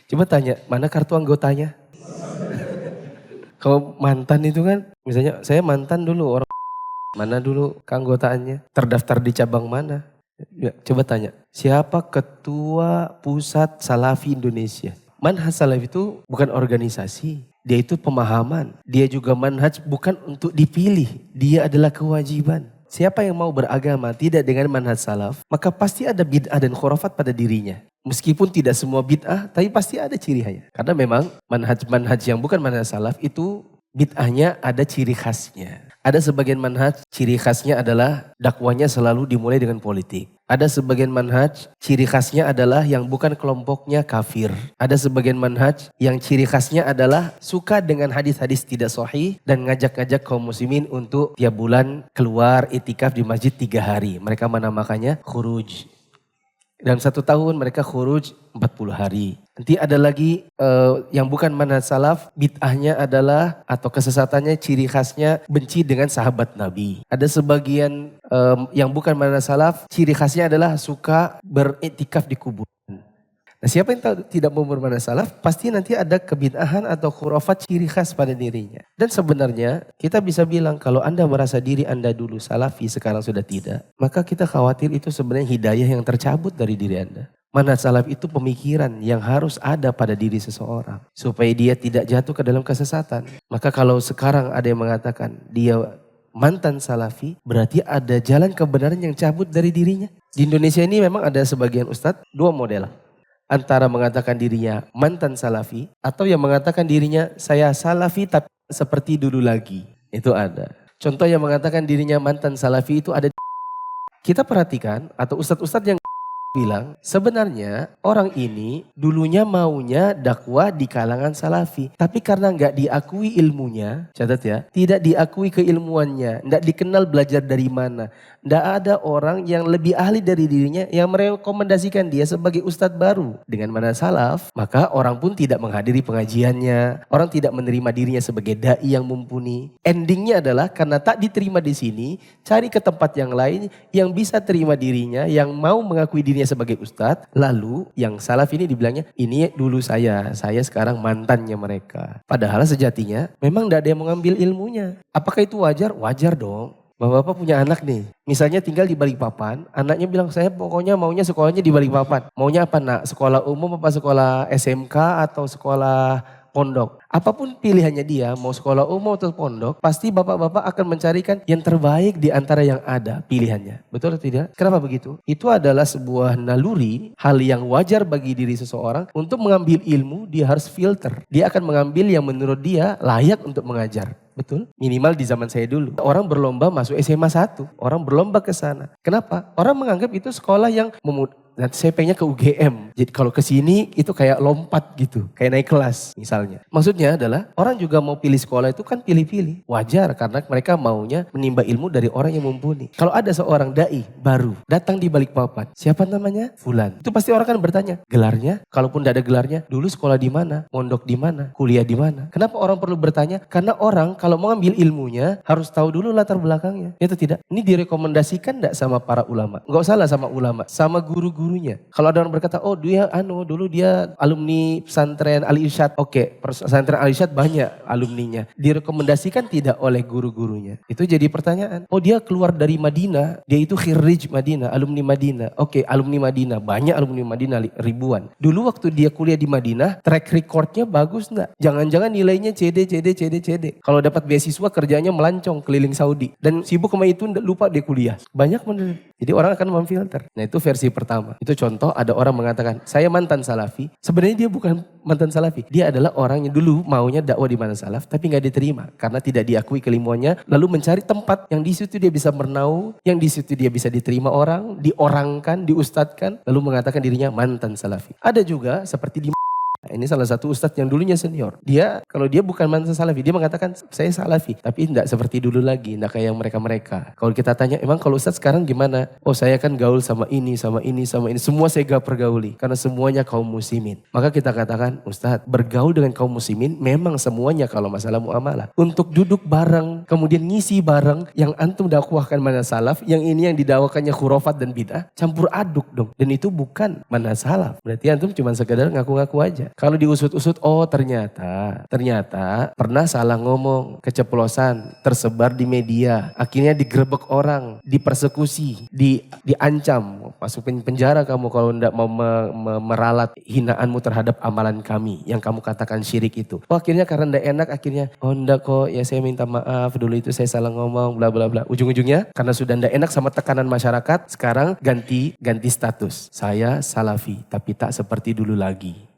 Coba tanya, mana kartu anggotanya? Kalau mantan itu kan, misalnya saya mantan dulu, orang mana dulu keanggotaannya? Terdaftar di cabang mana? Ya, coba tanya, siapa ketua pusat Salafi Indonesia? Manhaj Salafi itu bukan organisasi, dia itu pemahaman. Dia juga manhaj bukan untuk dipilih, dia adalah kewajiban. Siapa yang mau beragama tidak dengan manhaj salaf, maka pasti ada bid'ah dan khurafat pada dirinya. Meskipun tidak semua bid'ah, tapi pasti ada cirinya. Karena memang manhaj-manhaj yang bukan manhaj salaf itu bid'ahnya ada ciri khasnya. Ada sebagian manhaj ciri khasnya adalah dakwanya selalu dimulai dengan politik. Ada sebagian manhaj ciri khasnya adalah yang bukan kelompoknya kafir. Ada sebagian manhaj yang ciri khasnya adalah suka dengan hadis-hadis tidak sahih dan ngajak-ngajak kaum muslimin untuk tiap bulan keluar itikaf di masjid 3 hari. Mereka menamakannya khuruj. Dalam 1 tahun mereka khuruj 40 hari. Nanti ada lagi yang bukan manhaj salaf, bid'ahnya adalah atau kesesatannya ciri khasnya benci dengan sahabat Nabi. Ada sebagian yang bukan manhaj salaf, ciri khasnya adalah suka beriktikaf di kubur. Nah, siapa yang tidak mau bermanhaj salaf, pasti nanti ada kebid'ahan atau khurafat ciri khas pada dirinya. Dan sebenarnya kita bisa bilang kalau Anda merasa diri Anda dulu salafi, sekarang sudah tidak, maka kita khawatir itu sebenarnya hidayah yang tercabut dari diri Anda. Manhaj salaf itu pemikiran yang harus ada pada diri seseorang supaya dia tidak jatuh ke dalam kesesatan. Maka kalau sekarang ada yang mengatakan dia mantan salafi, berarti ada jalan kebenaran yang cabut dari dirinya. Di Indonesia ini memang ada sebagian ustadz 2 model. Antara mengatakan dirinya mantan salafi atau yang mengatakan dirinya saya salafi tapi seperti dulu lagi. Itu ada. Contoh yang mengatakan dirinya mantan salafi itu ada. Kita perhatikan atau ustadz-ustadz yang bilang sebenarnya orang ini dulunya maunya dakwah di kalangan salafi. Tapi karena nggak diakui ilmunya, catat ya, tidak diakui keilmuannya, nggak dikenal belajar dari mana. Nggak ada orang yang lebih ahli dari dirinya yang merekomendasikan dia sebagai ustadz baru. Dengan mana salaf, maka orang pun tidak menghadiri pengajiannya. Orang tidak menerima dirinya sebagai da'i yang mumpuni. Endingnya adalah karena tak diterima di sini, cari ke tempat yang lain yang bisa terima dirinya, yang mau mengakui dirinya sebagai ustadz. Lalu yang salaf ini dibilangnya, ini dulu saya sekarang mantannya mereka. Padahal sejatinya memang tidak ada yang mengambil ilmunya. Apakah itu wajar? Wajar dong. Bapak-bapak punya anak nih, misalnya tinggal di Balikpapan, anaknya bilang saya pokoknya maunya sekolahnya di Balikpapan. Maunya apa nak? Sekolah umum apa sekolah SMK atau sekolah pondok? Apapun pilihannya dia, mau sekolah umum atau pondok, pasti bapak-bapak akan mencarikan yang terbaik di antara yang ada pilihannya. Betul atau tidak? Kenapa begitu? Itu adalah sebuah naluri, hal yang wajar bagi diri seseorang untuk mengambil ilmu, dia harus filter. Dia akan mengambil yang menurut dia layak untuk mengajar. Betul? Minimal di zaman saya dulu. Orang berlomba masuk SMA 1. Orang berlomba ke sana. Kenapa? Orang menganggap itu sekolah yang nanti saya pengennya ke UGM. Jadi kalau ke sini itu kayak lompat gitu. Kayak naik kelas misalnya. Maksudnya adalah orang juga mau pilih sekolah itu kan pilih-pilih. Wajar karena mereka maunya menimba ilmu dari orang yang mumpuni. Kalau ada seorang da'i baru datang di Balikpapan. Siapa namanya? Fulan. Itu pasti orang kan bertanya. Gelarnya? Kalaupun tidak ada gelarnya. Dulu sekolah di mana? Mondok di mana? Kuliah di mana? Kenapa orang perlu bertanya? Karena orang kalau mau ngambil ilmunya harus tahu dulu latar belakangnya. Itu tidak. Ini direkomendasikan tidak sama para ulama? Enggak salah sama ulama. Sama guru-gurunya. Kalau ada orang berkata, oh dia dulu dia alumni pesantren Al-Irsyad. Oke, pesantren Al-Irsyad banyak alumninya. Direkomendasikan tidak oleh guru-gurunya. Itu jadi pertanyaan. Oh dia keluar dari Madinah. Dia itu khirij Madinah, alumni Madinah. Oke, alumni Madinah. Banyak alumni Madinah ribuan. Dulu waktu dia kuliah di Madinah, track recordnya bagus enggak? Jangan-jangan nilainya CD. Kalau dapat beasiswa kerjanya melancong keliling Saudi. Dan sibuk sama itu lupa dia kuliah. Banyak bener. Jadi orang akan memfilter. Nah itu versi pertama. Itu contoh ada orang mengatakan, saya mantan salafi. Sebenarnya dia bukan mantan salafi. Dia adalah orang yang dulu maunya dakwah di manhaj salaf. Tapi gak diterima. Karena tidak diakui keilmuannya. Lalu mencari tempat yang di situ dia bisa bernaung. Yang di situ dia bisa diterima orang. Diorangkan, diustadkan. Lalu mengatakan dirinya mantan salafi. Ada juga seperti di ini salah satu ustadz yang dulunya senior. Dia kalau dia bukan mantan salafi, dia mengatakan saya salafi, tapi tidak seperti dulu lagi, tidak kayak yang mereka-mereka. Kalau kita tanya, emang kalau ustadz sekarang gimana? Oh saya kan gaul sama ini. Semua saya gak pergauli karena semuanya kaum muslimin. Maka kita katakan, ustadz bergaul dengan kaum muslimin memang semuanya kalau masalah muamalah. Untuk duduk bareng, kemudian ngisi bareng, yang antum dakwahkan manhaj salaf, yang ini yang didakwakannya khurafat dan bid'ah, campur aduk dong. Dan itu bukan manhaj salaf. Berarti antum cuma sekedar ngaku-ngaku aja. Kalau diusut-usut, oh ternyata pernah salah ngomong, keceplosan, tersebar di media. Akhirnya digerebek orang, dipersekusi, diancam. Masukin penjara kamu kalau tidak mau meralat hinaanmu terhadap amalan kami. Yang kamu katakan syirik itu. Oh akhirnya karena tidak enak, akhirnya oh enggak kok ya saya minta maaf. Dulu itu saya salah ngomong, bla bla bla. Ujung-ujungnya karena sudah tidak enak sama tekanan masyarakat, sekarang ganti status. Saya salafi, tapi tak seperti dulu lagi.